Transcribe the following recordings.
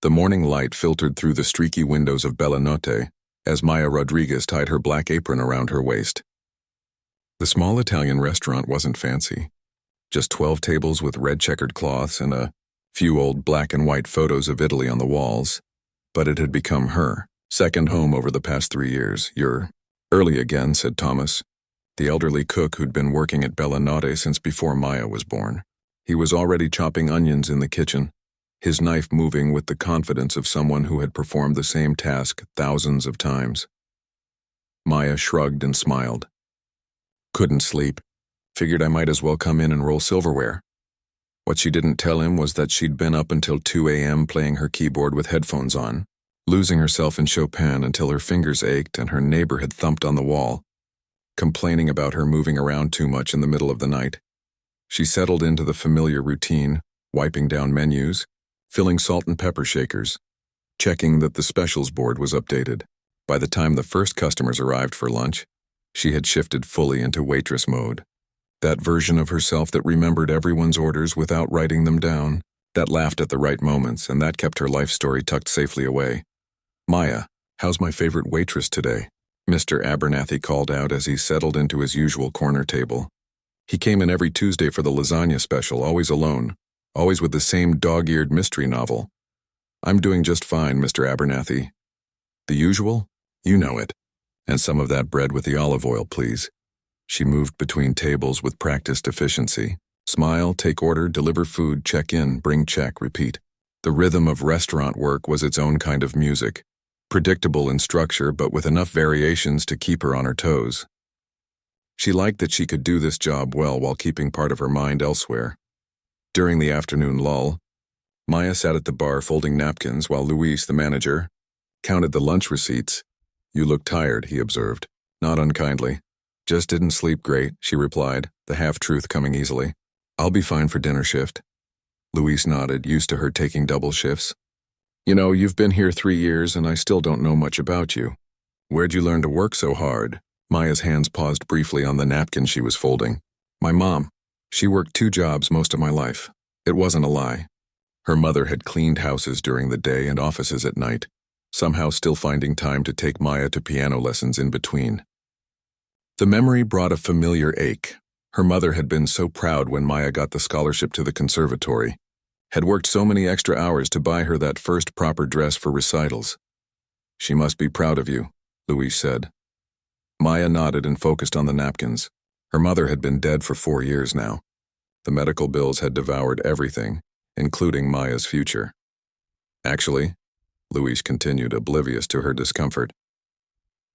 The morning light filtered through the streaky windows of Bella Notte as Maya Rodriguez tied her black apron around her waist. The small Italian restaurant wasn't fancy. Just 12 tables with red checkered cloths and a few old black and white photos of Italy on the walls. But it had become her second home over the past 3 years. "You're early again," said Thomas, the elderly cook who'd been working at Bella Notte since before Maya was born. He was already chopping onions in the kitchen, his knife moving with the confidence of someone who had performed the same task thousands of times. Maya shrugged and smiled. "Couldn't sleep. Figured I might as well come in and roll silverware." What she didn't tell him was that she'd been up until 2 a.m. playing her keyboard with headphones on, losing herself in Chopin until her fingers ached and her neighbor had thumped on the wall, complaining about her moving around too much in the middle of the night. She settled into the familiar routine, wiping down menus, filling salt and pepper shakers, checking that the specials board was updated. By the time the first customers arrived for lunch, she had shifted fully into waitress mode. That version of herself that remembered everyone's orders without writing them down, that laughed at the right moments, and that kept her life story tucked safely away. "Maya, how's my favorite waitress today?" Mr. Abernathy called out as he settled into his usual corner table. He came in every Tuesday for the lasagna special, always alone, always with the same dog-eared mystery novel. "I'm doing just fine, Mr. Abernathy." "The usual? You know it. And some of that bread with the olive oil, please." She moved between tables with practiced efficiency. Smile, take order, deliver food, check in, bring check, repeat. The rhythm of restaurant work was its own kind of music, predictable in structure but with enough variations to keep her on her toes. She liked that she could do this job well while keeping part of her mind elsewhere. During the afternoon lull, Maya sat at the bar folding napkins while Luis, the manager, counted the lunch receipts. "You look tired," he observed, not unkindly. "Just didn't sleep great," she replied, the half-truth coming easily. "I'll be fine for dinner shift." Luis nodded, used to her taking double shifts. "You know, you've been here 3 years and I still don't know much about you. Where'd you learn to work so hard?" Maya's hands paused briefly on the napkin she was folding. "My mom. She worked 2 jobs most of my life. It wasn't a lie." Her mother had cleaned houses during the day and offices at night, somehow still finding time to take Maya to piano lessons in between. The memory brought a familiar ache. Her mother had been so proud when Maya got the scholarship to the conservatory, had worked so many extra hours to buy her that first proper dress for recitals. "She must be proud of you," Luis said. Maya nodded and focused on the napkins. Her mother had been dead for 4 years now. The medical bills had devoured everything, including Maya's future. "Actually," Luis continued, oblivious to her discomfort,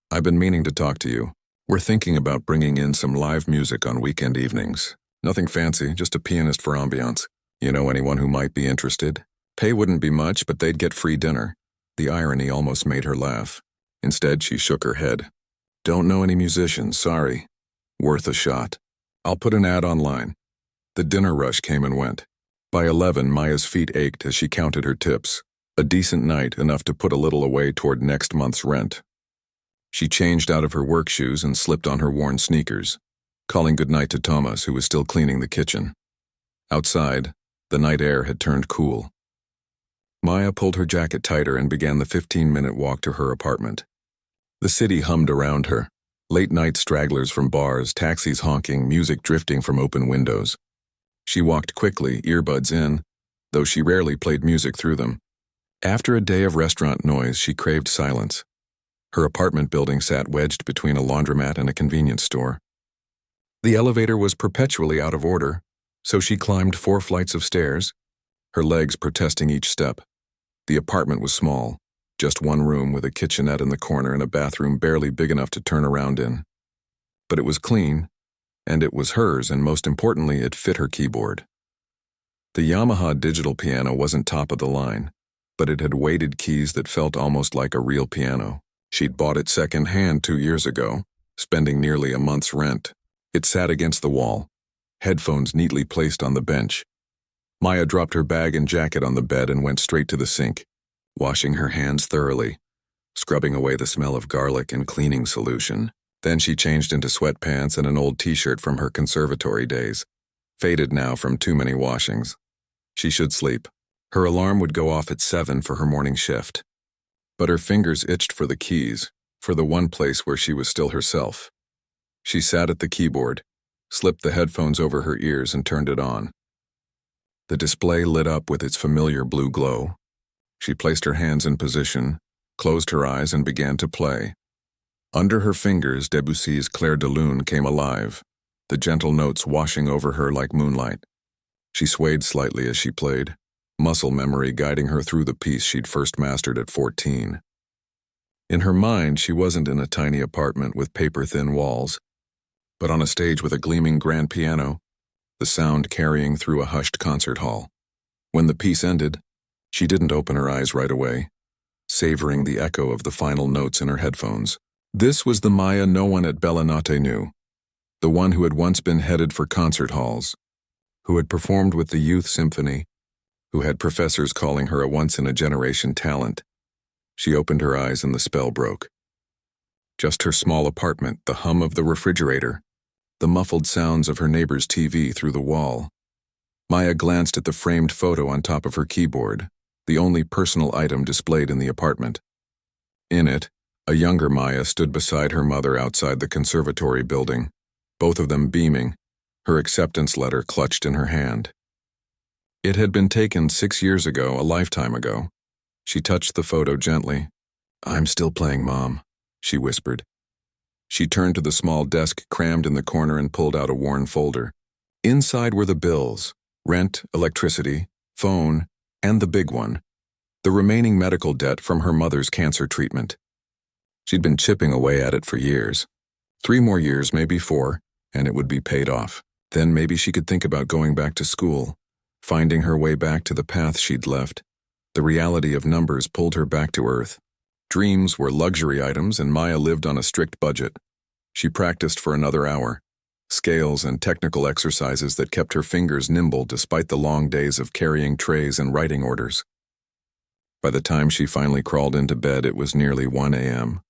"I've been meaning to talk to you. We're thinking about bringing in some live music on weekend evenings. Nothing fancy, just a pianist for ambiance. You know anyone who might be interested? Pay wouldn't be much, but they'd get free dinner." The irony almost made her laugh. Instead, she shook her head. "Don't know any musicians, sorry. Worth a shot. I'll put an ad online." The dinner rush came and went. By 11, Maya's feet ached as she counted her tips. A decent night, enough to put a little away toward next month's rent. She changed out of her work shoes and slipped on her worn sneakers, calling goodnight to Thomas, who was still cleaning the kitchen. Outside, the night air had turned cool. Maya pulled her jacket tighter and began the 15-minute walk to her apartment. The city hummed around her. Late-night stragglers from bars, taxis honking, music drifting from open windows. She walked quickly, earbuds in, though she rarely played music through them. After a day of restaurant noise, she craved silence. Her apartment building sat wedged between a laundromat and a convenience store. The elevator was perpetually out of order, so she climbed 4 flights of stairs, her legs protesting each step. The apartment was small, just 1 room with a kitchenette in the corner and a bathroom barely big enough to turn around in. But it was clean, and it was hers, and most importantly, it fit her keyboard. The Yamaha digital piano wasn't top of the line, but it had weighted keys that felt almost like a real piano. She'd bought it second-hand 2 years ago, spending nearly a month's rent. It sat against the wall, headphones neatly placed on the bench. Maya dropped her bag and jacket on the bed and went straight to the sink, washing her hands thoroughly, scrubbing away the smell of garlic and cleaning solution. Then she changed into sweatpants and an old t-shirt from her conservatory days, faded now from too many washings. She should sleep. Her alarm would go off at 7 for her morning shift. But her fingers itched for the keys, for the one place where she was still herself. She sat at the keyboard, slipped the headphones over her ears and turned it on. The display lit up with its familiar blue glow. She placed her hands in position, closed her eyes and began to play. Under her fingers, Debussy's Clair de Lune came alive, the gentle notes washing over her like moonlight. She swayed slightly as she played, muscle memory guiding her through the piece she'd first mastered at 14. In her mind, she wasn't in a tiny apartment with paper-thin walls, but on a stage with a gleaming grand piano, the sound carrying through a hushed concert hall. When the piece ended, she didn't open her eyes right away, savoring the echo of the final notes in her headphones. This was the Maya no one at Bellinotte knew, the one who had once been headed for concert halls, who had performed with the youth symphony, who had professors calling her a once-in-a-generation talent. She opened her eyes and the spell broke. Just her small apartment, the hum of the refrigerator, the muffled sounds of her neighbor's TV through the wall. Maya glanced at the framed photo on top of her keyboard, the only personal item displayed in the apartment. In it, a younger Maya stood beside her mother outside the conservatory building, both of them beaming, her acceptance letter clutched in her hand. It had been taken 6 years ago, a lifetime ago. She touched the photo gently. "I'm still playing, Mom," she whispered. She turned to the small desk crammed in the corner and pulled out a worn folder. Inside were the bills, rent, electricity, phone, and the big one, the remaining medical debt from her mother's cancer treatment. She'd been chipping away at it for years. 3 more years, maybe 4, and it would be paid off. Then maybe she could think about going back to school, finding her way back to the path she'd left. The reality of numbers pulled her back to earth. Dreams were luxury items and Maya lived on a strict budget. She practiced for another hour, scales and technical exercises that kept her fingers nimble despite the long days of carrying trays and writing orders. By the time she finally crawled into bed, it was nearly 1 a.m.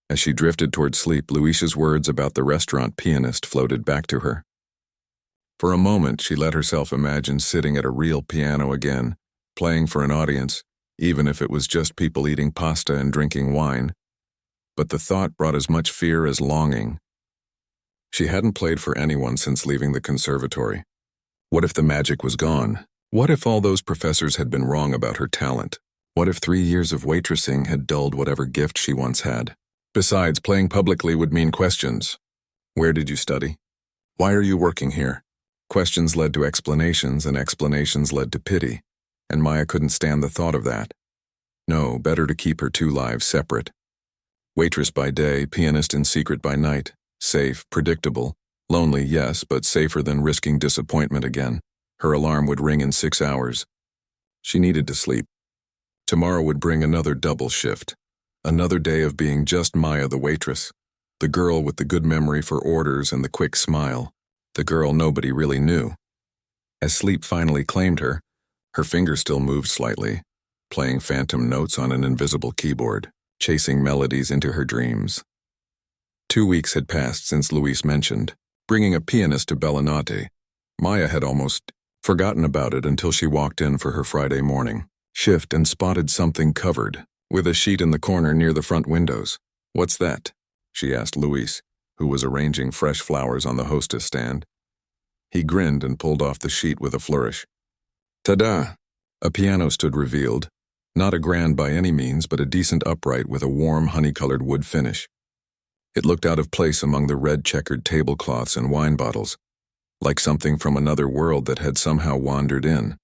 As she drifted toward sleep, Luis's words about the restaurant Pianist floated back to her. For a moment, she let herself imagine sitting at a real piano again, playing for an audience, even if it was just people eating pasta and drinking wine. But the thought brought as much fear as longing. She hadn't played for anyone since leaving the conservatory. What if the magic was gone? What if all those professors had been wrong about her talent? What if 3 years of waitressing had dulled whatever gift she once had? Besides, playing publicly would mean questions. Where did you study? Why are you working here? Questions led to explanations, and explanations led to pity. And Maya couldn't stand the thought of that. No, better to keep her 2 lives separate. Waitress by day, pianist in secret by night. Safe, predictable. Lonely, yes, but safer than risking disappointment again. Her alarm would ring in 6 hours. She needed to sleep. Tomorrow would bring another double shift. Another day of being just Maya the waitress. The girl with the good memory for orders and the quick smile. The girl nobody really knew. As sleep finally claimed her fingers still moved slightly, playing phantom notes on an invisible keyboard, chasing melodies into her dreams. 2 weeks had passed since Luis mentioned bringing a pianist to Bellinotte. Maya had almost forgotten about it until she walked in for her Friday morning shift and spotted something covered, with a sheet in the corner near the front windows. "What's that?" she asked Luis, who was arranging fresh flowers on the hostess stand. He grinned and pulled off the sheet with a flourish. Ta-da! A piano stood revealed, not a grand by any means, but a decent upright with a warm honey-colored wood finish. It looked out of place among the red checkered tablecloths and wine bottles, like something from another world that had somehow wandered in.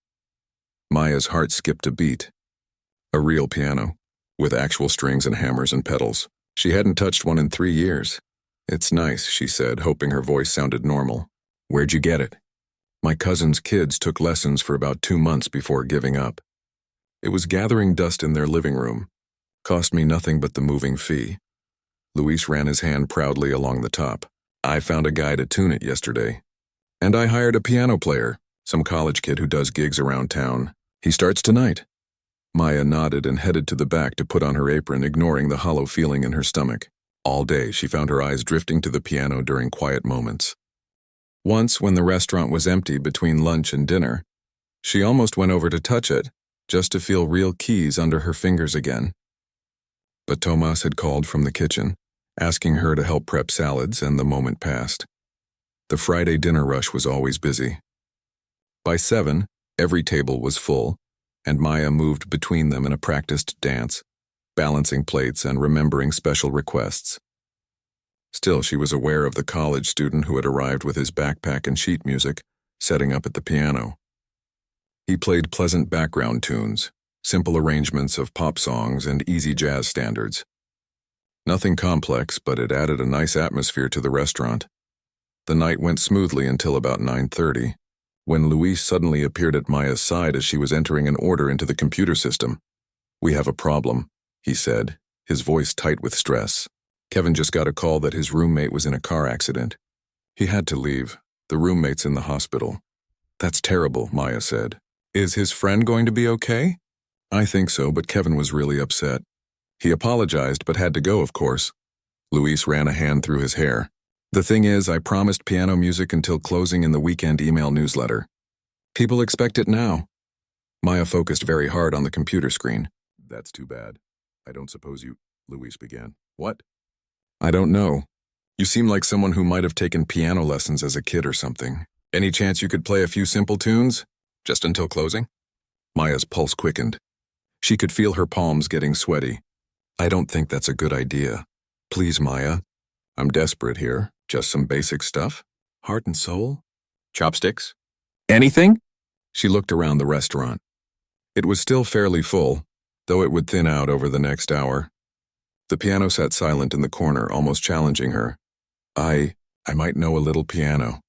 Maya's heart skipped a beat. A real piano, with actual strings and hammers and pedals. She hadn't touched one in 3 years. "It's nice," she said, hoping her voice sounded normal. "Where'd you get it?" "My cousin's kids took lessons for about 2 months before giving up. It was gathering dust in their living room. Cost me nothing but the moving fee." Luis ran his hand proudly along the top. "I found a guy to tune it yesterday. And I hired a piano player, some college kid who does gigs around town. He starts tonight." Maya nodded and headed to the back to put on her apron, ignoring the hollow feeling in her stomach. All day, she found her eyes drifting to the piano during quiet moments. Once, when the restaurant was empty between lunch and dinner, She almost went over to touch it, just to feel real keys under her fingers again. But Tomas had called from the kitchen, asking her to help prep salads, and the moment passed. The Friday dinner rush was always busy. By 7, every table was full, and Maya moved between them in a practiced dance, balancing plates and remembering special requests. Still, she was aware of the college student who had arrived with his backpack and sheet music, setting up at the piano. He played pleasant background tunes, simple arrangements of pop songs and easy jazz standards. Nothing complex, but it added a nice atmosphere to the restaurant. The night went smoothly until about 9:30, when Luis suddenly appeared at Maya's side as she was entering an order into the computer system. "We have a problem," he said, his voice tight with stress. Kevin just got a call that his roommate was in a car accident. He had to leave. The roommate's in the hospital. "That's terrible," Maya said. "Is his friend going to be okay?" "I think so, but Kevin was really upset. He apologized but had to go, of course." Luis ran a hand through his hair. "The thing is, I promised piano music until closing in the weekend email newsletter. People expect it now." Maya focused very hard on the computer screen. "That's too bad. I don't suppose you—" Luis began. "What?" "I don't know. You seem like someone who might have taken piano lessons as a kid or something. Any chance you could play a few simple tunes? Just until closing?" Maya's pulse quickened. She could feel her palms getting sweaty. "I don't think that's a good idea. Please, Maya. I'm desperate here. Just some basic stuff. Heart and soul? Chopsticks? Anything?" She looked around the restaurant. It was still fairly full, though it would thin out over the next hour. The piano sat silent in the corner, almost challenging her. I might know a little piano,"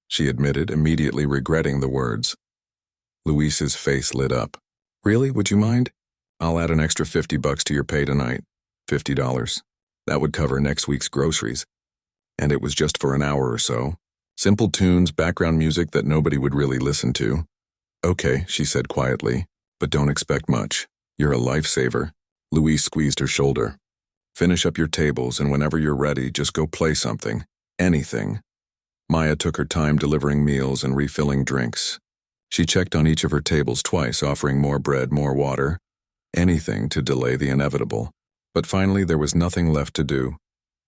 she admitted, immediately regretting the words. Luis's face lit up. "Really? Would you mind? I'll add an extra $50 to your pay tonight. $50. That would cover next week's groceries. And it was just for an hour or so. Simple tunes, background music that nobody would really listen to." "Okay," she said quietly, "but don't expect much. You're a lifesaver." Luis squeezed her shoulder. "Finish up your tables, and whenever you're ready, just go play something. Anything." Maya took her time delivering meals and refilling drinks. She checked on each of her tables twice, offering more bread, more water. Anything to delay the inevitable. But finally there was nothing left to do.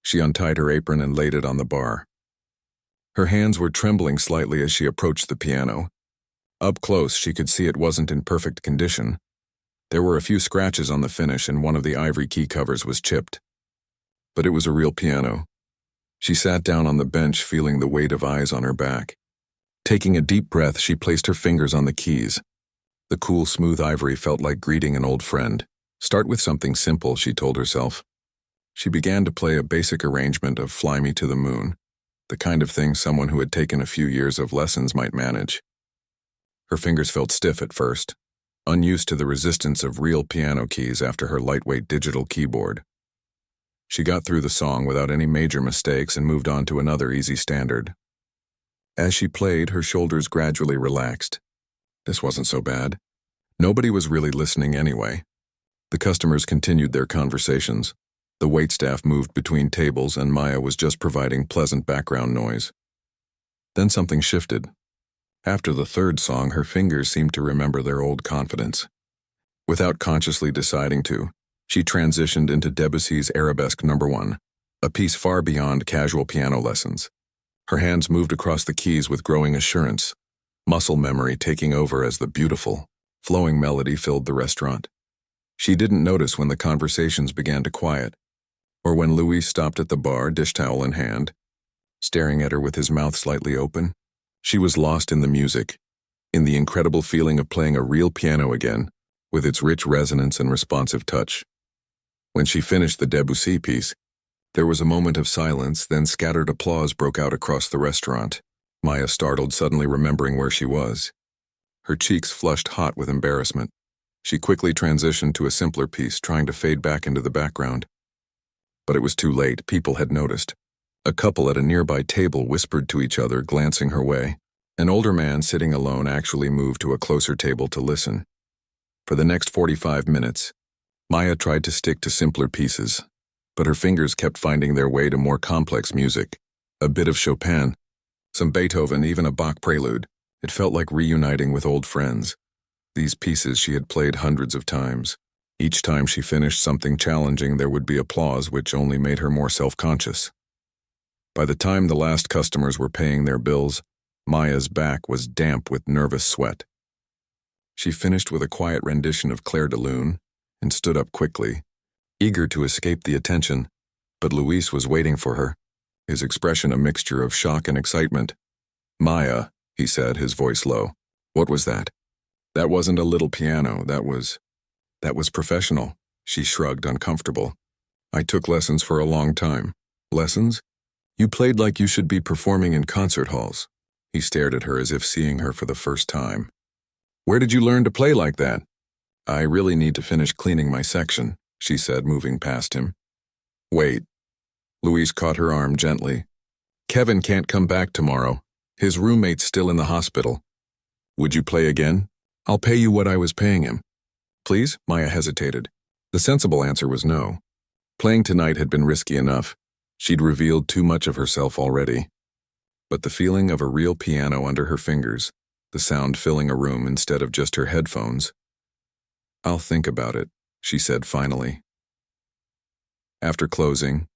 She untied her apron and laid it on the bar. Her hands were trembling slightly as she approached the piano. Up close, she could see it wasn't in perfect condition. There were a few scratches on the finish, and one of the ivory key covers was chipped. But it was a real piano. She sat down on the bench, feeling the weight of eyes on her back. Taking a deep breath, she placed her fingers on the keys. The cool, smooth ivory felt like greeting an old friend. Start with something simple, she told herself. She began to play a basic arrangement of Fly Me to the Moon, the kind of thing someone who had taken a few years of lessons might manage. Her fingers felt stiff at first, unused to the resistance of real piano keys after her lightweight digital keyboard. She got through the song without any major mistakes and moved on to another easy standard. As she played, her shoulders gradually relaxed. This wasn't so bad. Nobody was really listening anyway. The customers continued their conversations. The waitstaff moved between tables, and Maya was just providing pleasant background noise. Then something shifted. After the third song, her fingers seemed to remember their old confidence. Without consciously deciding to, she transitioned into Debussy's Arabesque No. 1, a piece far beyond casual piano lessons. Her hands moved across the keys with growing assurance, muscle memory taking over as the beautiful, flowing melody filled the restaurant. She didn't notice when the conversations began to quiet, or when Luis stopped at the bar, dish towel in hand, staring at her with his mouth slightly open. She was lost in the music, in the incredible feeling of playing a real piano again, with its rich resonance and responsive touch. When she finished the Debussy piece, there was a moment of silence, then scattered applause broke out across the restaurant. Maya startled, suddenly remembering where she was. Her cheeks flushed hot with embarrassment. She quickly transitioned to a simpler piece, trying to fade back into the background. But it was too late. People had noticed. A couple at a nearby table whispered to each other, glancing her way. An older man sitting alone actually moved to a closer table to listen. For the next 45 minutes, Maya tried to stick to simpler pieces, but her fingers kept finding their way to more complex music. A bit of Chopin, some Beethoven, even a Bach prelude. It felt like reuniting with old friends. These pieces she had played hundreds of times. Each time she finished something challenging, there would be applause, which only made her more self-conscious. By the time the last customers were paying their bills, Maya's back was damp with nervous sweat. She finished with a quiet rendition of Clair de Lune and stood up quickly, eager to escape the attention, but Luis was waiting for her, his expression a mixture of shock and excitement. "Maya," he said, his voice low. "What was that?" "That wasn't a little piano, that was professional." She shrugged, uncomfortable. "I took lessons for a long time." "Lessons? You played like you should be performing in concert halls." He stared at her as if seeing her for the first time. "Where did you learn to play like that?" "I really need to finish cleaning my section," she said, moving past him. "Wait." Luis caught her arm gently. "Kevin can't come back tomorrow. His roommate's still in the hospital. Would you play again? I'll pay you what I was paying him." "Please?" Maya hesitated. The sensible answer was no. Playing tonight had been risky enough. She'd revealed too much of herself already. But the feeling of a real piano under her fingers, the sound filling a room instead of just her headphones. "I'll think about it," she said finally. After closing,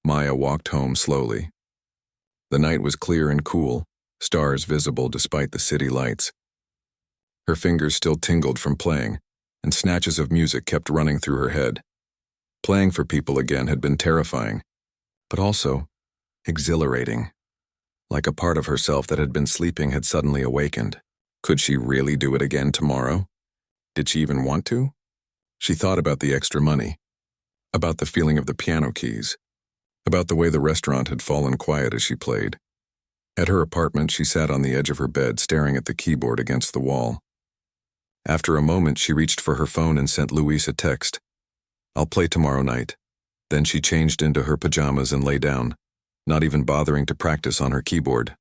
Maya walked home slowly. The night was clear and cool, stars visible despite the city lights. Her fingers still tingled from playing, and snatches of music kept running through her head. Playing for people again had been terrifying, but also exhilarating. Like a part of herself that had been sleeping had suddenly awakened. Could she really do it again tomorrow? Did she even want to? She thought about the extra money, about the feeling of the piano keys, about the way the restaurant had fallen quiet as she played. At her apartment, she sat on the edge of her bed, staring at the keyboard against the wall. After a moment, she reached for her phone and sent Luis a text. "I'll play tomorrow night." Then she changed into her pajamas and lay down, not even bothering to practice on her keyboard.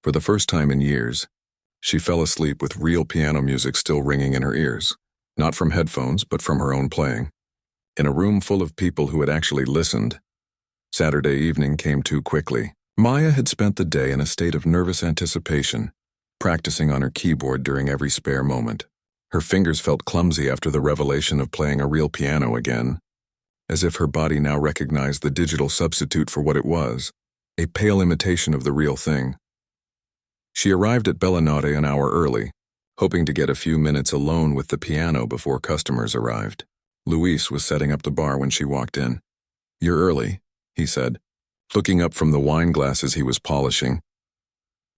For the first time in years, she fell asleep with real piano music still ringing in her ears, not from headphones, but from her own playing. In a room full of people who had actually listened. Saturday evening came too quickly. Maya had spent the day in a state of nervous anticipation, practicing on her keyboard during every spare moment. Her fingers felt clumsy after the revelation of playing a real piano again, as if her body now recognized the digital substitute for what it was, a pale imitation of the real thing. She arrived at Bellinotte an hour early, hoping to get a few minutes alone with the piano before customers arrived. Luis was setting up the bar when she walked in. "You're early," he said, looking up from the wine glasses he was polishing.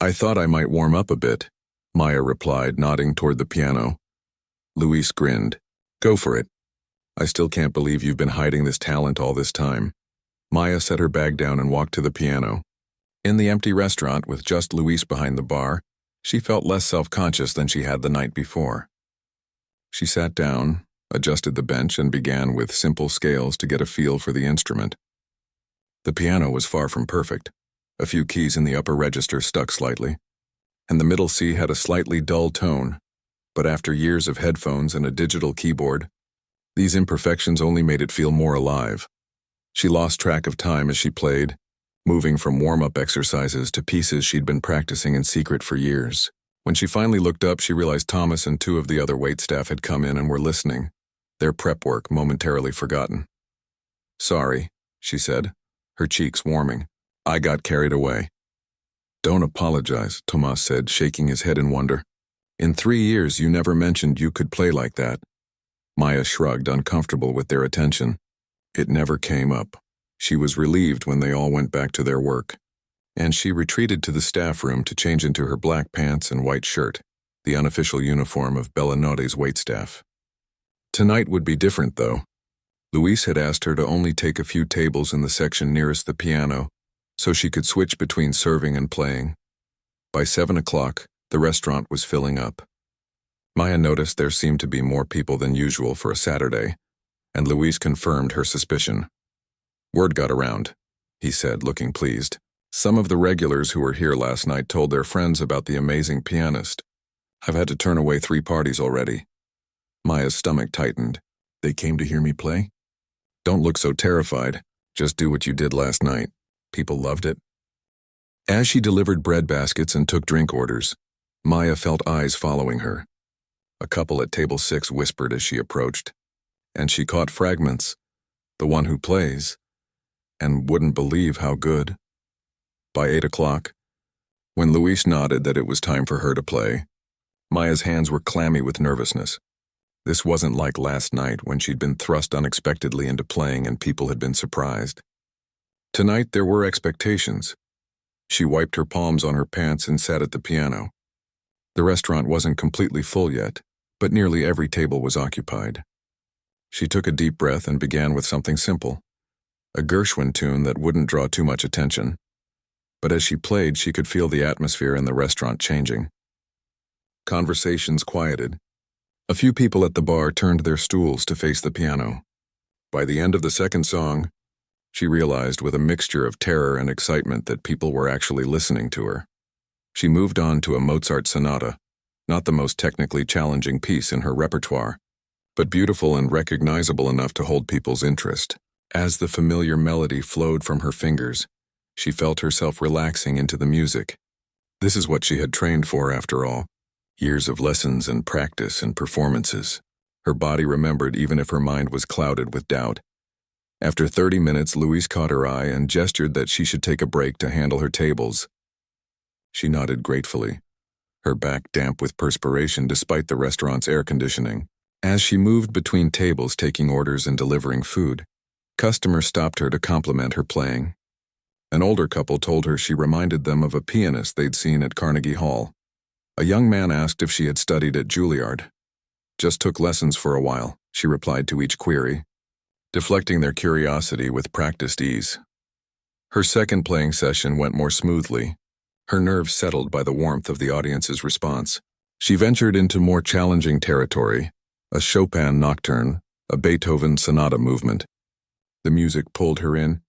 "I thought I might warm up a bit," Maya replied, nodding toward the piano. Luis grinned. "Go for it. I still can't believe you've been hiding this talent all this time." Maya set her bag down and walked to the piano. In the empty restaurant, with just Luis behind the bar, she felt less self-conscious than she had the night before. She sat down, adjusted the bench, and began with simple scales to get a feel for the instrument. The piano was far from perfect. A few keys in the upper register stuck slightly, and the middle C had a slightly dull tone, but after years of headphones and a digital keyboard, these imperfections only made it feel more alive. She lost track of time as she played, moving from warm-up exercises to pieces she'd been practicing in secret for years. When she finally looked up, she realized Thomas and two of the other waitstaff had come in and were listening, their prep work momentarily forgotten. "Sorry," she said, her cheeks warming. "I got carried away." "Don't apologize," Thomas said, shaking his head in wonder. "In 3 years, you never mentioned you could play like that." Maya shrugged, uncomfortable with their attention. It never came up. She was relieved when they all went back to their work, and she retreated to the staff room to change into her black pants and white shirt, the unofficial uniform of Bellinotte's waitstaff. Tonight would be different, though. Luis had asked her to only take a few tables in the section nearest the piano, so she could switch between serving and playing. By 7 o'clock, the restaurant was filling up. Maya noticed there seemed to be more people than usual for a Saturday, and Luis confirmed her suspicion. "Word got around," he said, looking pleased. "Some of the regulars who were here last night told their friends about the amazing pianist. I've had to turn away 3 parties already." Maya's stomach tightened. "They came to hear me play?" "Don't look so terrified. Just do what you did last night. People loved it." As she delivered bread baskets and took drink orders, Maya felt eyes following her. A couple at table 6 whispered as she approached, and she caught fragments. The one who plays, and wouldn't believe how good. By 8 o'clock, when Luis nodded that it was time for her to play, Maya's hands were clammy with nervousness. This wasn't like last night when she'd been thrust unexpectedly into playing and people had been surprised. Tonight there were expectations. She wiped her palms on her pants and sat at the piano. The restaurant wasn't completely full yet, but nearly every table was occupied. She took a deep breath and began with something simple, a Gershwin tune that wouldn't draw too much attention. But as she played, she could feel the atmosphere in the restaurant changing. Conversations quieted. A few people at the bar turned their stools to face the piano. By the end of the second song, she realized with a mixture of terror and excitement that people were actually listening to her. She moved on to a Mozart sonata, not the most technically challenging piece in her repertoire, but beautiful and recognizable enough to hold people's interest. As the familiar melody flowed from her fingers, she felt herself relaxing into the music. This is what she had trained for, after all. Years of lessons and practice and performances. Her body remembered even if her mind was clouded with doubt. After 30 minutes, Louise caught her eye and gestured that she should take a break to handle her tables. She nodded gratefully, her back damp with perspiration despite the restaurant's air conditioning. As she moved between tables taking orders and delivering food, customers stopped her to compliment her playing. An older couple told her she reminded them of a pianist they'd seen at Carnegie Hall. A young man asked if she had studied at Juilliard. Just took lessons for a while, she replied to each query, deflecting their curiosity with practiced ease. Her second playing session went more smoothly, her nerves settled by the warmth of the audience's response. She ventured into more challenging territory, a Chopin nocturne, a Beethoven sonata movement. The music pulled her in,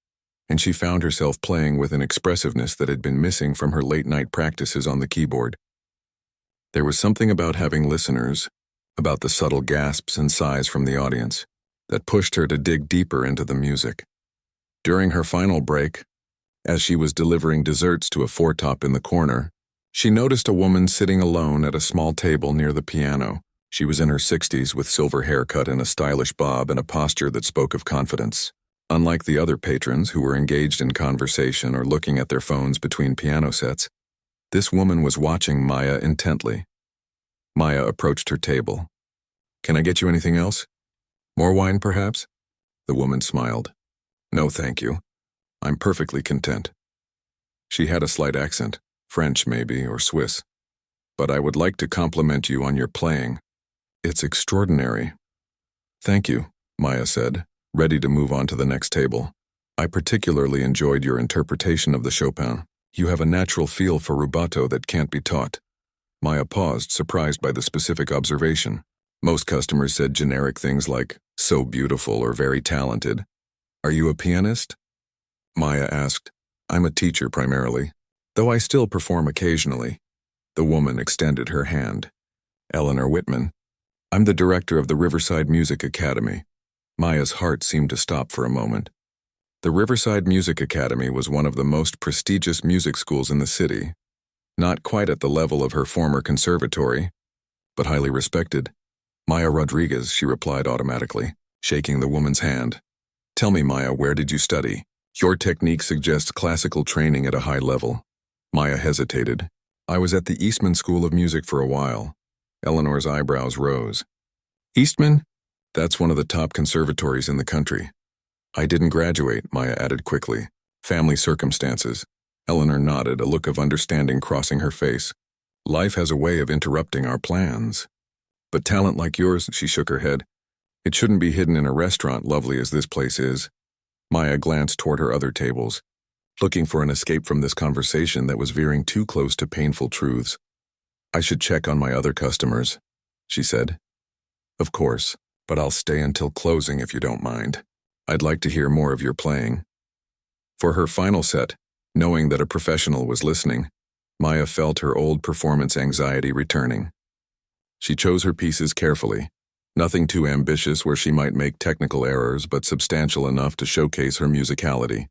and she found herself playing with an expressiveness that had been missing from her late-night practices on the keyboard. There was something about having listeners, about the subtle gasps and sighs from the audience, that pushed her to dig deeper into the music. During her final break, as she was delivering desserts to a four-top in the corner, she noticed a woman sitting alone at a small table near the piano. She was in her 60s with silver haircut and a stylish bob and a posture that spoke of confidence. Unlike the other patrons who were engaged in conversation or looking at their phones between piano sets, this woman was watching Maya intently. Maya approached her table. "Can I get you anything else? More wine, perhaps?" The woman smiled. "No, thank you. I'm perfectly content." She had a slight accent, French maybe, or Swiss. "But I would like to compliment you on your playing. It's extraordinary." "Thank you," Maya said, ready to move on to the next table. "I particularly enjoyed your interpretation of the Chopin. You have a natural feel for rubato that can't be taught." Maya paused, surprised by the specific observation. Most customers said generic things like, "so beautiful" or "very talented." "Are you a pianist?" Maya asked. "I'm a teacher primarily, though I still perform occasionally." The woman extended her hand. "Eleanor Whitman. I'm the director of the Riverside Music Academy." Maya's heart seemed to stop for a moment. The Riverside Music Academy was one of the most prestigious music schools in the city. Not quite at the level of her former conservatory, but highly respected. "Maya Rodriguez," she replied automatically, shaking the woman's hand. "Tell me, Maya, where did you study? Your technique suggests classical training at a high level." Maya hesitated. "I was at the Eastman School of Music for a while." Eleanor's eyebrows rose. "Eastman? That's one of the top conservatories in the country." "I didn't graduate," Maya added quickly. "Family circumstances." Eleanor nodded, a look of understanding crossing her face. "Life has a way of interrupting our plans." "But talent like yours," she shook her head. "It shouldn't be hidden in a restaurant, lovely as this place is." Maya glanced toward her other tables, looking for an escape from this conversation that was veering too close to painful truths. "I should check on my other customers," she said. "Of course, but I'll stay until closing if you don't mind. I'd like to hear more of your playing." For her final set, knowing that a professional was listening, Maya felt her old performance anxiety returning. She chose her pieces carefully, nothing too ambitious where she might make technical errors, but substantial enough to showcase her musicality.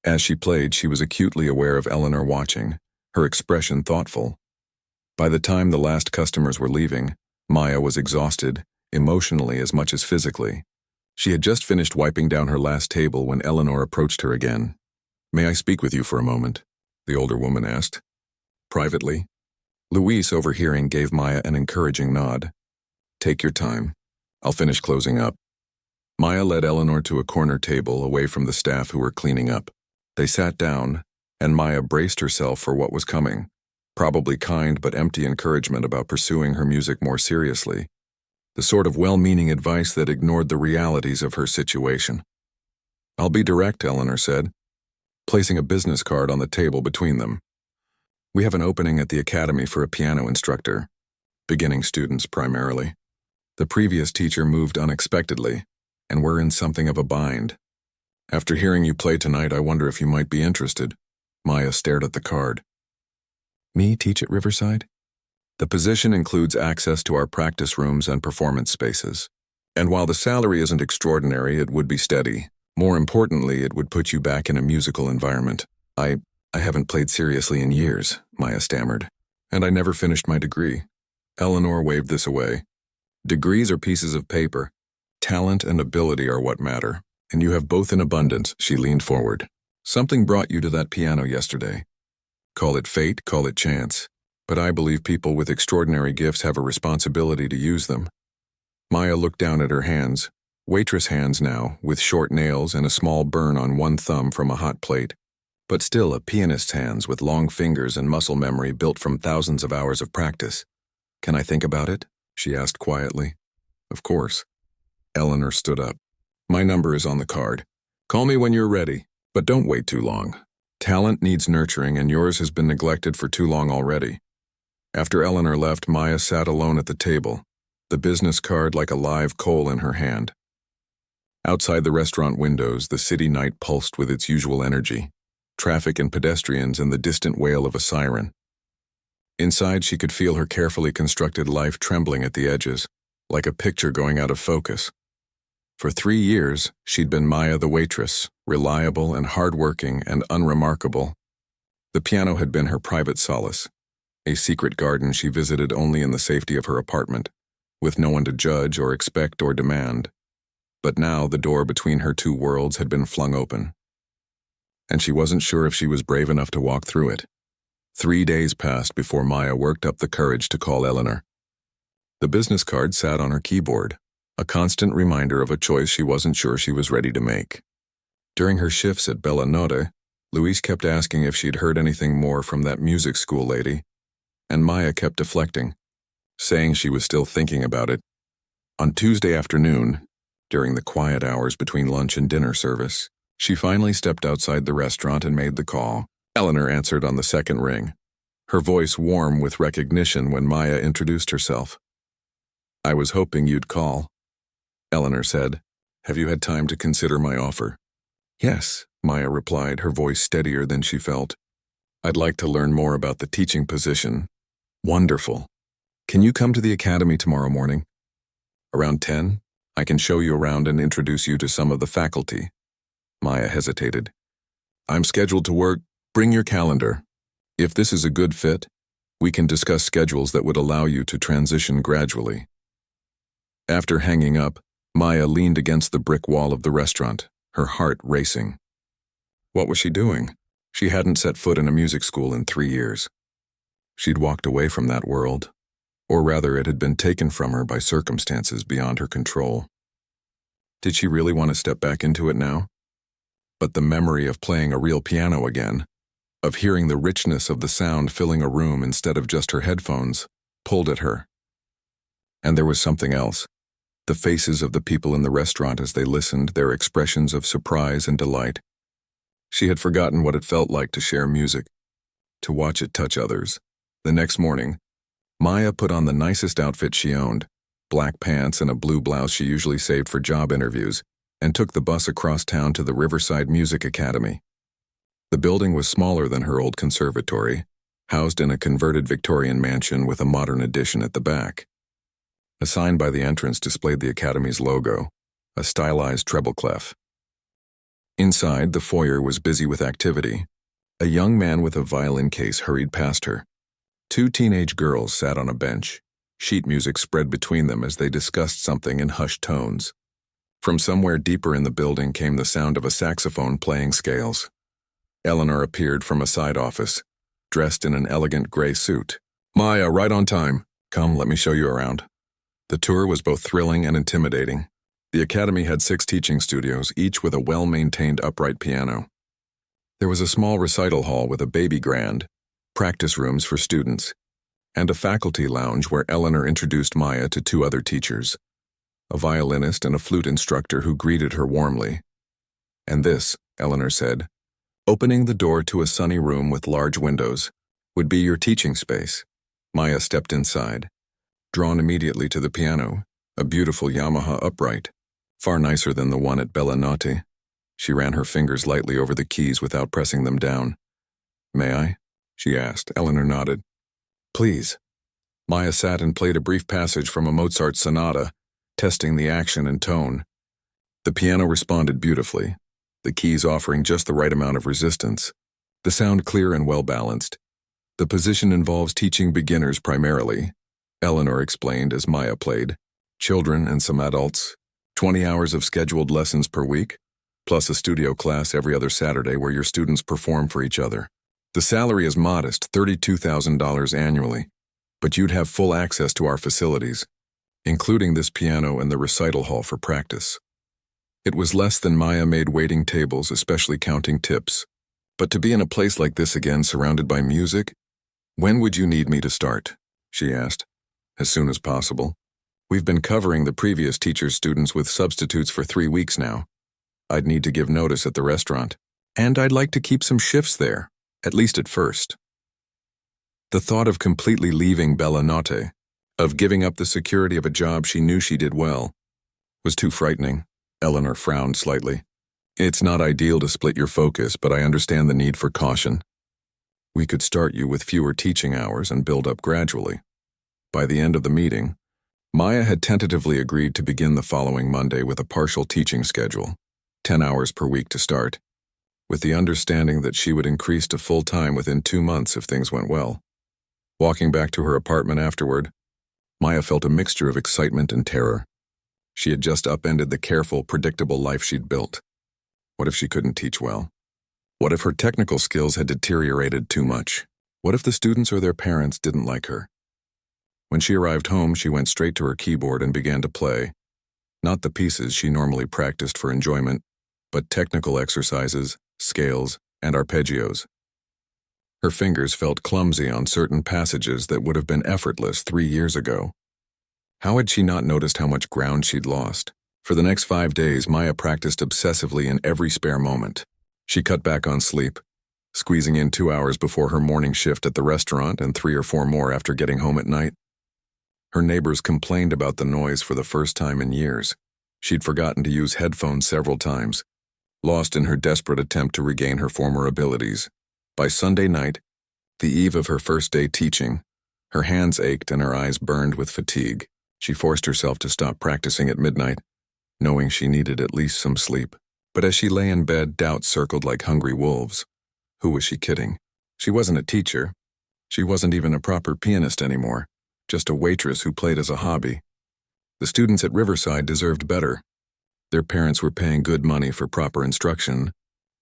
As she played, she was acutely aware of Eleanor watching, her expression thoughtful. By the time the last customers were leaving, Maya was exhausted, emotionally as much as physically. She had just finished wiping down her last table when Eleanor approached her again. "May I speak with you for a moment?" the older woman asked. "Privately?" Louise, overhearing, gave Maya an encouraging nod. "Take your time. I'll finish closing up." Maya led Eleanor to a corner table away from the staff who were cleaning up. They sat down, and Maya braced herself for what was coming. Probably kind but empty encouragement about pursuing her music more seriously. The sort of well-meaning advice that ignored the realities of her situation. "I'll be direct," Eleanor said, placing a business card on the table between them. "We have an opening at the academy for a piano instructor. Beginning students primarily. The previous teacher moved unexpectedly, and we're in something of a bind. After hearing you play tonight, I wonder if you might be interested." Maya stared at the card. "Me teach at Riverside?" "The position includes access to our practice rooms and performance spaces. And while the salary isn't extraordinary, it would be steady. More importantly, it would put you back in a musical environment." I haven't played seriously in years," Maya stammered. "And I never finished my degree." Eleanor waved this away. "Degrees are pieces of paper. Talent and ability are what matter. And you have both in abundance." She leaned forward. "Something brought you to that piano yesterday. Call it fate, call it chance. But I believe people with extraordinary gifts have a responsibility to use them." Maya looked down at her hands, waitress hands now, with short nails and a small burn on one thumb from a hot plate. But still a pianist's hands with long fingers and muscle memory built from thousands of hours of practice. "Can I think about it?" she asked quietly. "Of course." Eleanor stood up. "My number is on the card. Call me when you're ready, but don't wait too long. Talent needs nurturing, and yours has been neglected for too long already." After Eleanor left, Maya sat alone at the table, the business card like a live coal in her hand. Outside the restaurant windows, the city night pulsed with its usual energy, traffic and pedestrians and the distant wail of a siren. Inside, she could feel her carefully constructed life trembling at the edges, like a picture going out of focus. For 3 years, she'd been Maya the waitress, reliable and hardworking and unremarkable. The piano had been her private solace, a secret garden she visited only in the safety of her apartment, with no one to judge or expect or demand. But now the door between her two worlds had been flung open, and she wasn't sure if she was brave enough to walk through it. 3 days passed before Maya worked up the courage to call Eleanor. The business card sat on her keyboard, a constant reminder of a choice she wasn't sure she was ready to make. During her shifts at Bella Notte, Louise kept asking if she'd heard anything more from that music school lady, and Maya kept deflecting, saying she was still thinking about it. On Tuesday afternoon, during the quiet hours between lunch and dinner service, she finally stepped outside the restaurant and made the call. Eleanor answered on the second ring, her voice warm with recognition when Maya introduced herself. "I was hoping you'd call," Eleanor said. "Have you had time to consider my offer?" "Yes," Maya replied, her voice steadier than she felt. "I'd like to learn more about the teaching position." "Wonderful. Can you come to the academy tomorrow morning?" "Around 10? I can show you around and introduce you to some of the faculty." Maya hesitated. "I'm scheduled to work. Bring your calendar. If this is a good fit, we can discuss schedules that would allow you to transition gradually." After hanging up, Maya leaned against the brick wall of the restaurant, her heart racing. What was she doing? She hadn't set foot in a music school in 3 years. She'd walked away from that world, or rather it had been taken from her by circumstances beyond her control. Did she really want to step back into it now? But the memory of playing a real piano again, of hearing the richness of the sound filling a room instead of just her headphones, pulled at her. And there was something else. The faces of the people in the restaurant as they listened, their expressions of surprise and delight. She had forgotten what it felt like to share music, to watch it touch others. The next morning, Maya put on the nicest outfit she owned, black pants and a blue blouse she usually saved for job interviews, and took the bus across town to the Riverside Music Academy. The building was smaller than her old conservatory, housed in a converted Victorian mansion with a modern addition at the back. A sign by the entrance displayed the Academy's logo, a stylized treble clef. Inside, the foyer was busy with activity. A young man with a violin case hurried past her. Two teenage girls sat on a bench. Sheet music spread between them as they discussed something in hushed tones. From somewhere deeper in the building came the sound of a saxophone playing scales. Eleanor appeared from a side office, dressed in an elegant gray suit. "Maya, right on time. Come, let me show you around." The tour was both thrilling and intimidating. The academy had 6 teaching studios, each with a well-maintained upright piano. There was a small recital hall with a baby grand, practice rooms for students, and a faculty lounge where Eleanor introduced Maya to 2 other teachers, a violinist and a flute instructor who greeted her warmly. "And this," Eleanor said, opening the door to a sunny room with large windows, "would be your teaching space." Maya stepped inside, drawn immediately to the piano, a beautiful Yamaha upright, far nicer than the one at Bellinotti. She ran her fingers lightly over the keys without pressing them down. "May I?" she asked. Eleanor nodded. "Please." Maya sat and played a brief passage from a Mozart sonata, testing the action and tone. The piano responded beautifully, the keys offering just the right amount of resistance, the sound clear and well-balanced. "The position involves teaching beginners primarily," Eleanor explained as Maya played. "Children and some adults, 20 hours of scheduled lessons per week, plus a studio class every other Saturday where your students perform for each other. The salary is modest, $32,000 annually, but you'd have full access to our facilities, including this piano and the recital hall for practice." It was less than Maya made waiting tables, especially counting tips. "But to be in a place like this again, surrounded by music? When would you need me to start?" she asked. "As soon as possible. We've been covering the previous teacher's students with substitutes for 3 weeks now. I'd need to give notice at the restaurant, and I'd like to keep some shifts there, at least at first." The thought of completely leaving Bellinotti, of giving up the security of a job she knew she did well, was too frightening. Eleanor frowned slightly. "It's not ideal to split your focus, but I understand the need for caution. We could start you with fewer teaching hours and build up gradually." By the end of the meeting, Maya had tentatively agreed to begin the following Monday with a partial teaching schedule, 10 hours per week to start, with the understanding that she would increase to full-time within 2 months if things went well. Walking back to her apartment afterward, Maya felt a mixture of excitement and terror. She had just upended the careful, predictable life she'd built. What if she couldn't teach well? What if her technical skills had deteriorated too much? What if the students or their parents didn't like her? When she arrived home, she went straight to her keyboard and began to play. Not the pieces she normally practiced for enjoyment, but technical exercises, scales, and arpeggios. Her fingers felt clumsy on certain passages that would have been effortless 3 years ago. How had she not noticed how much ground she'd lost? For the next 5 days, Maya practiced obsessively in every spare moment. She cut back on sleep, squeezing in 2 hours before her morning shift at the restaurant and 3 or 4 more after getting home at night. Her neighbors complained about the noise for the first time in years. She'd forgotten to use headphones several times, lost in her desperate attempt to regain her former abilities. By Sunday night, the eve of her first day teaching, her hands ached and her eyes burned with fatigue. She forced herself to stop practicing at midnight, knowing she needed at least some sleep. But as she lay in bed, doubts circled like hungry wolves. Who was she kidding? She wasn't a teacher. She wasn't even a proper pianist anymore, just a waitress who played as a hobby. The students at Riverside deserved better. Their parents were paying good money for proper instruction,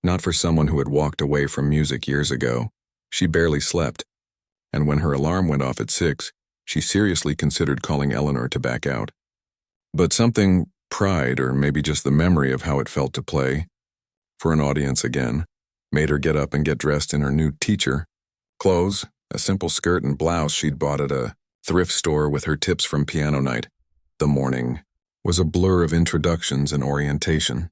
not for someone who had walked away from music years ago. She barely slept, and when her alarm went off at 6, she seriously considered calling Eleanor to back out. But something, pride or maybe just the memory of how it felt to play for an audience again, made her get up and get dressed in her new teacher clothes, a simple skirt and blouse she'd bought at a thrift store with her tips from piano night. The morning was a blur of introductions and orientation.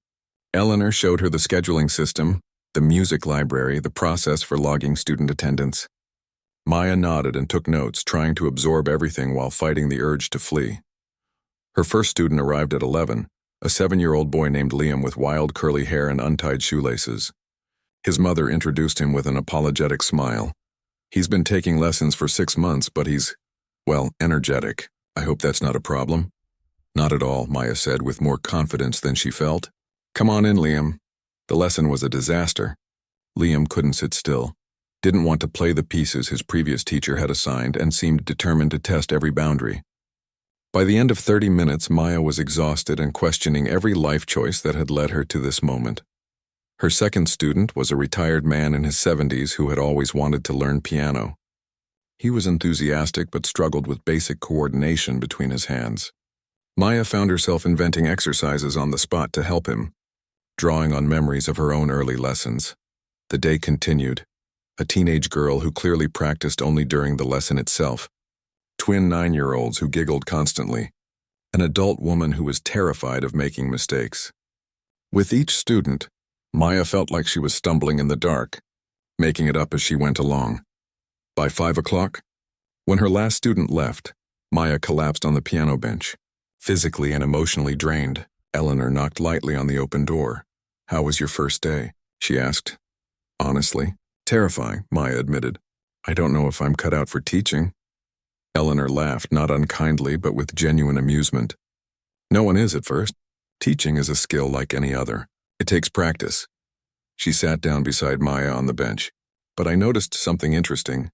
Eleanor showed her the scheduling system, the music library, the process for logging student attendance. Maya nodded and took notes, trying to absorb everything while fighting the urge to flee. Her first student arrived at 11, a 7-year-old boy named Liam with wild curly hair and untied shoelaces. His mother introduced him with an apologetic smile. "He's been taking lessons for 6 months, but he's, well, energetic. I hope that's not a problem." "Not at all," Maya said with more confidence than she felt. "Come on in, Liam." The lesson was a disaster. Liam couldn't sit still. didn't want to play the pieces his previous teacher had assigned, and seemed determined to test every boundary. By the end of 30 minutes, Maya was exhausted and questioning every life choice that had led her to this moment. Her second student was a retired man in his 70s who had always wanted to learn piano. He was enthusiastic but struggled with basic coordination between his hands. Maya found herself inventing exercises on the spot to help him, drawing on memories of her own early lessons. The day continued. A teenage girl who clearly practiced only during the lesson itself. Twin 9-year-olds who giggled constantly. An adult woman who was terrified of making mistakes. With each student, Maya felt like she was stumbling in the dark, making it up as she went along. By 5 o'clock, when her last student left, Maya collapsed on the piano bench. Physically and emotionally drained, Eleanor knocked lightly on the open door. "How was your first day?" she asked. "Honestly, terrifying," Maya admitted. "I don't know if I'm cut out for teaching." Eleanor laughed, not unkindly, but with genuine amusement. "No one is at first. Teaching is a skill like any other. It takes practice." She sat down beside Maya on the bench. "But I noticed something interesting.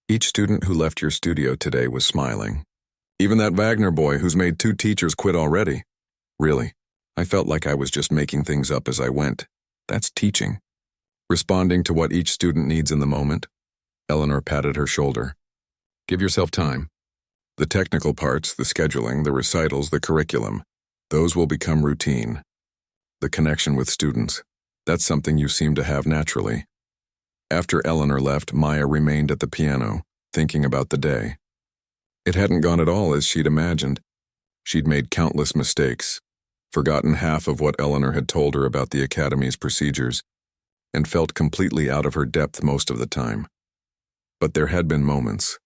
Each student who left your studio today was smiling. Even that Wagner boy who's made 2 teachers quit already. Really, I felt like I was just making things up as I went. That's teaching. Responding to what each student needs in the moment." Eleanor patted her shoulder. "Give yourself time. The technical parts, the scheduling, the recitals, the curriculum, those will become routine. The connection with students, that's something you seem to have naturally." After Eleanor left, Maya remained at the piano, thinking about the day. It hadn't gone at all as she'd imagined. She'd made countless mistakes, forgotten half of what Eleanor had told her about the Academy's procedures, and felt completely out of her depth most of the time. But there had been moments,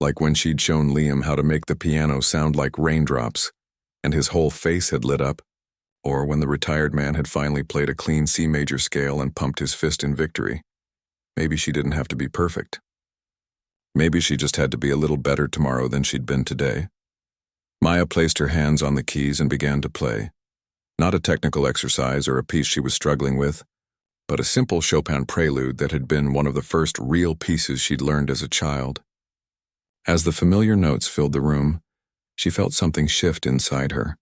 like when she'd shown Liam how to make the piano sound like raindrops, and his whole face had lit up, or when the retired man had finally played a clean C major scale and pumped his fist in victory. Maybe she didn't have to be perfect. Maybe she just had to be a little better tomorrow than she'd been today. Maya placed her hands on the keys and began to play. Not a technical exercise or a piece she was struggling with, but a simple Chopin prelude that had been one of the first real pieces she'd learned as a child. As the familiar notes filled the room, she felt something shift inside her.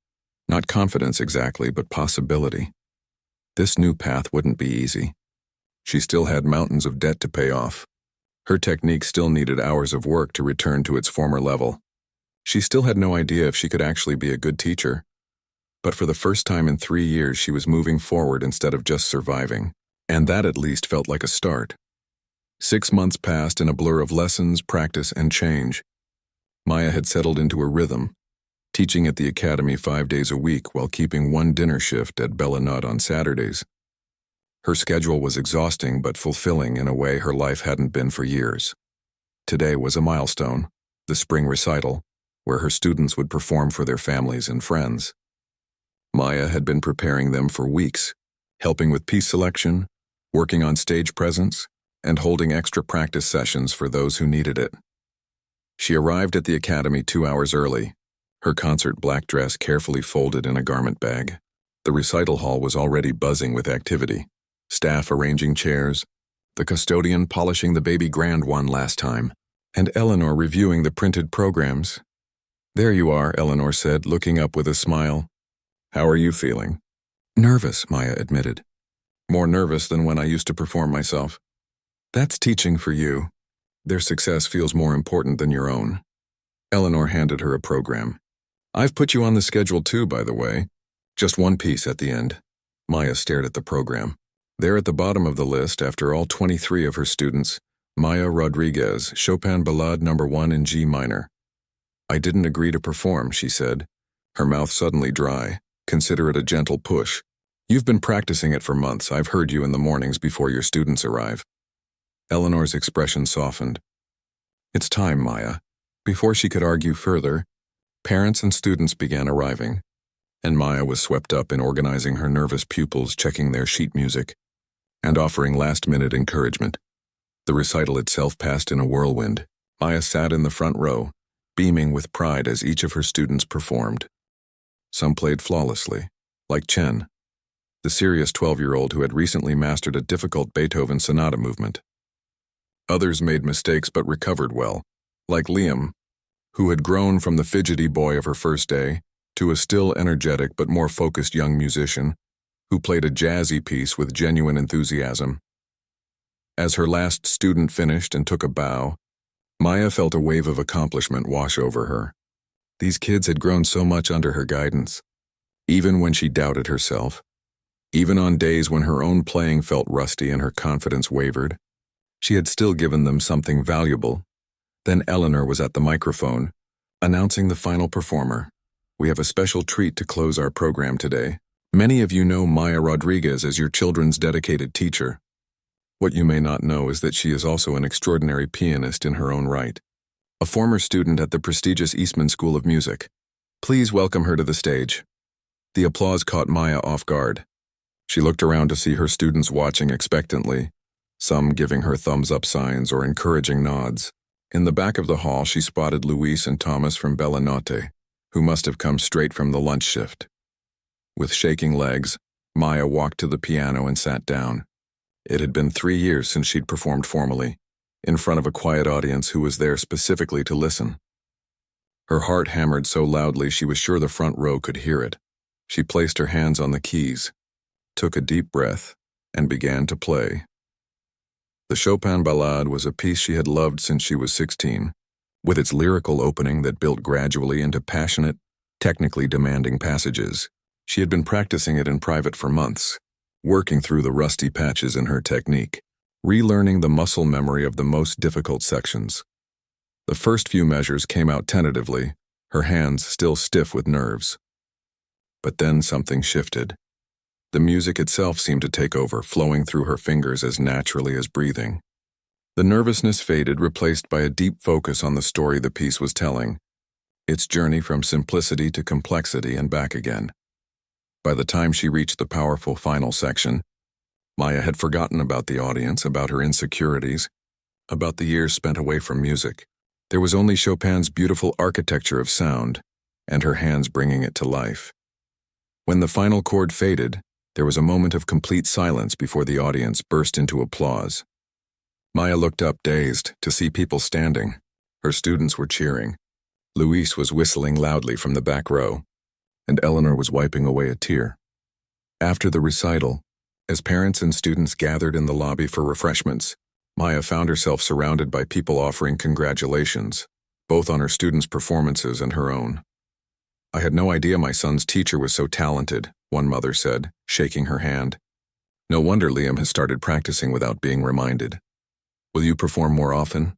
Not confidence exactly, but possibility. This new path wouldn't be easy. She still had mountains of debt to pay off. Her technique still needed hours of work to return to its former level. She still had no idea if she could actually be a good teacher. But for the first time in 3 years, she was moving forward instead of just surviving. And that at least felt like a start. 6 months passed in a blur of lessons, practice, and change. Maya had settled into a rhythm, teaching at the Academy 5 days a week while keeping 1 dinner shift at Bella Nutt on Saturdays. Her schedule was exhausting but fulfilling in a way her life hadn't been for years. Today was a milestone, the spring recital, where her students would perform for their families and friends. Maya had been preparing them for weeks, helping with piece selection, working on stage presence, and holding extra practice sessions for those who needed it. She arrived at the Academy 2 hours early, her concert black dress carefully folded in a garment bag. The recital hall was already buzzing with activity. Staff arranging chairs, the custodian polishing the baby grand one last time, and Eleanor reviewing the printed programs. "There you are," Eleanor said, looking up with a smile. "How are you feeling?" "Nervous," Maya admitted. "More nervous than when I used to perform myself." "That's teaching for you. Their success feels more important than your own." Eleanor handed her a program. "I've put you on the schedule too, by the way. Just 1 piece at the end." Maya stared at the program. There at the bottom of the list, after all 23 of her students, Maya Rodriguez, Chopin Ballade No. 1 in G minor. "I didn't agree to perform," she said, her mouth suddenly dry. "Consider it a gentle push. You've been practicing it for months. I've heard you in the mornings before your students arrive." Eleanor's expression softened. "It's time, Maya." Before she could argue further, parents and students began arriving, and Maya was swept up in organizing her nervous pupils, checking their sheet music, and offering last-minute encouragement. The recital itself passed in a whirlwind. Maya sat in the front row, beaming with pride as each of her students performed. Some played flawlessly, like Chen, the serious 12-year-old who had recently mastered a difficult Beethoven sonata movement. Others made mistakes but recovered well, like Liam, who had grown from the fidgety boy of her first day to a still energetic but more focused young musician who played a jazzy piece with genuine enthusiasm. As her last student finished and took a bow, Maya felt a wave of accomplishment wash over her. These kids had grown so much under her guidance, even when she doubted herself, even on days when her own playing felt rusty and her confidence wavered. She had still given them something valuable. Then Eleanor was at the microphone, announcing the final performer. We have a special treat to close our program today. Many of you know Maya Rodriguez as your children's dedicated teacher. What you may not know is that she is also an extraordinary pianist in her own right, a former student at the prestigious Eastman School of Music. Please welcome her to the stage. The applause caught Maya off guard. She looked around to see her students watching expectantly, some giving her thumbs-up signs or encouraging nods. In the back of the hall, she spotted Luis and Thomas from Bella Notte, who must have come straight from the lunch shift. With shaking legs, Maya walked to the piano and sat down. It had been 3 years since she'd performed formally, in front of a quiet audience who was there specifically to listen. Her heart hammered so loudly she was sure the front row could hear it. She placed her hands on the keys, took a deep breath, and began to play. The Chopin Ballade was a piece she had loved since she was 16, with its lyrical opening that built gradually into passionate, technically demanding passages. She had been practicing it in private for months, working through the rusty patches in her technique, relearning the muscle memory of the most difficult sections. The first few measures came out tentatively, her hands still stiff with nerves. But then something shifted. The music itself seemed to take over, flowing through her fingers as naturally as breathing. The nervousness faded, replaced by a deep focus on the story the piece was telling, its journey from simplicity to complexity and back again. By the time she reached the powerful final section, Maya had forgotten about the audience, about her insecurities, about the years spent away from music. There was only Chopin's beautiful architecture of sound, and her hands bringing it to life. When the final chord faded, there was a moment of complete silence before the audience burst into applause. Maya looked up, dazed, to see people standing. Her students were cheering. Luis was whistling loudly from the back row, and Eleanor was wiping away a tear. After the recital, as parents and students gathered in the lobby for refreshments, Maya found herself surrounded by people offering congratulations, both on her students' performances and her own. I had no idea my son's teacher was so talented, one mother said, shaking her hand. No wonder Liam has started practicing without being reminded. Will you perform more often?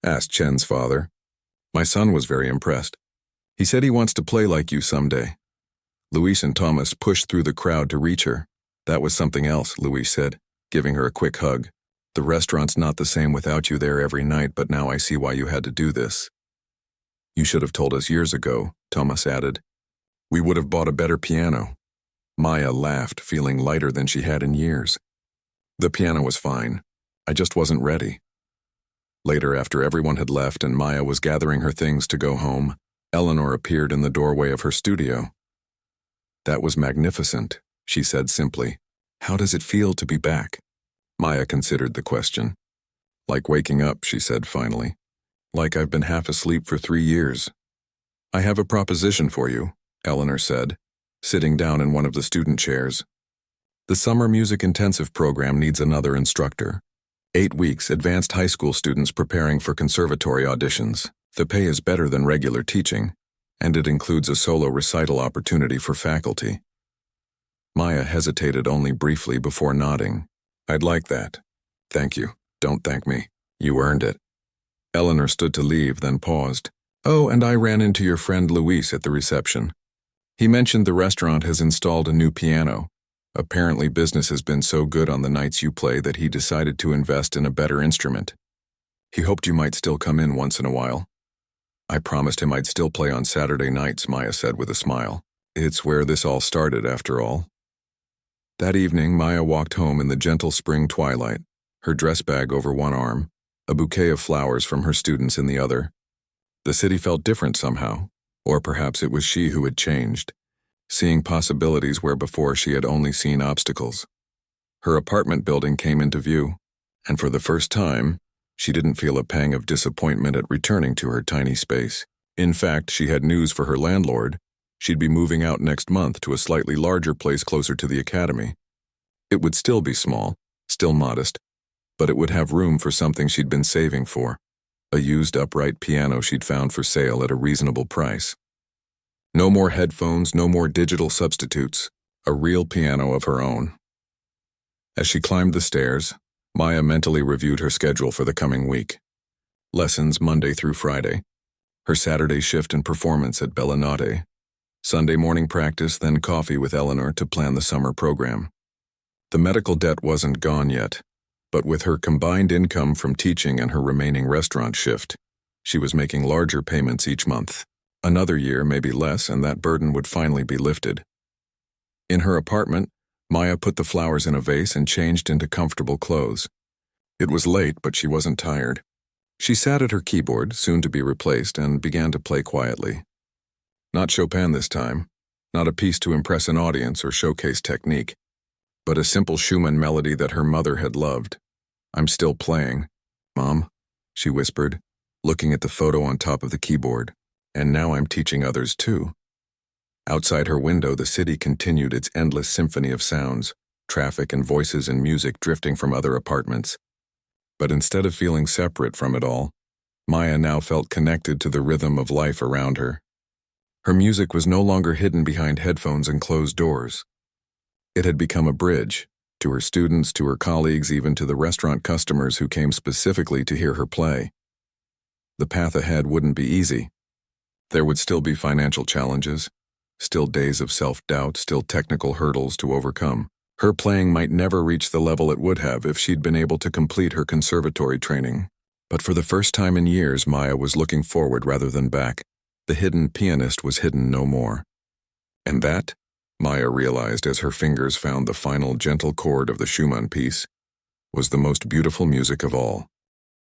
Asked Chen's father. My son was very impressed. He said he wants to play like you someday. Luis and Thomas pushed through the crowd to reach her. That was something else, Luis said, giving her a quick hug. The restaurant's not the same without you there every night, but now I see why you had to do this. You should have told us years ago, Thomas added. We would have bought a better piano. Maya laughed, feeling lighter than she had in years. The piano was fine. I just wasn't ready. Later, after everyone had left and Maya was gathering her things to go home, Eleanor appeared in the doorway of her studio. That was magnificent, she said simply. How does it feel to be back? Maya considered the question. Like waking up, she said finally. Like I've been half asleep for 3 years. I have a proposition for you, Eleanor said, sitting down in one of the student chairs. The summer music intensive program needs another instructor. 8 weeks, advanced high school students preparing for conservatory auditions. The pay is better than regular teaching, and it includes a solo recital opportunity for faculty. Maya hesitated only briefly before nodding. I'd like that. Thank you. Don't thank me. You earned it. Eleanor stood to leave, then paused. Oh, and I ran into your friend Luis at the reception. He mentioned the restaurant has installed a new piano. Apparently business has been so good on the nights you play that he decided to invest in a better instrument. He hoped you might still come in once in a while. I promised him I'd still play on Saturday nights, Maya said with a smile. It's where this all started, after all. That evening, Maya walked home in the gentle spring twilight, her dress bag over one arm, a bouquet of flowers from her students in the other. The city felt different somehow, or perhaps it was she who had changed, seeing possibilities where before she had only seen obstacles. Her apartment building came into view, And for the first time, she didn't feel a pang of disappointment at returning to her tiny space. In fact, she had news for her landlord. She'd be moving out next month to a slightly larger place closer to the academy. It would still be small, still modest, but it would have room for something she'd been saving for, a used upright piano she'd found for sale at a reasonable price. No more headphones, no more digital substitutes, a real piano of her own. As she climbed the stairs, Maya mentally reviewed her schedule for the coming week. Lessons Monday through Friday, her Saturday shift and performance at Brilliance, Sunday morning practice, then coffee with Eleanor to plan the summer program. The medical debt wasn't gone yet, but with her combined income from teaching and her remaining restaurant shift, she was making larger payments each month. Another year, maybe less, and that burden would finally be lifted. In her apartment, Maya put the flowers in a vase and changed into comfortable clothes. It was late, but she wasn't tired. She sat at her keyboard, soon to be replaced, and began to play quietly. Not Chopin this time, not a piece to impress an audience or showcase technique, but a simple Schumann melody that her mother had loved. "I'm still playing, Mom," she whispered, looking at the photo on top of the keyboard. "And now I'm teaching others too." Outside her window, the city continued its endless symphony of sounds, traffic and voices and music drifting from other apartments. But instead of feeling separate from it all, Maya now felt connected to the rhythm of life around her. Her music was no longer hidden behind headphones and closed doors. It had become a bridge, to her students, to her colleagues, even to the restaurant customers who came specifically to hear her play. The path ahead wouldn't be easy. There would still be financial challenges, still days of self-doubt, still technical hurdles to overcome. Her playing might never reach the level it would have if she'd been able to complete her conservatory training. But for the first time in years, Maya was looking forward rather than back. The hidden pianist was hidden no more. And that, Maya realized as her fingers found the final gentle chord of the Schumann piece, was the most beautiful music of all.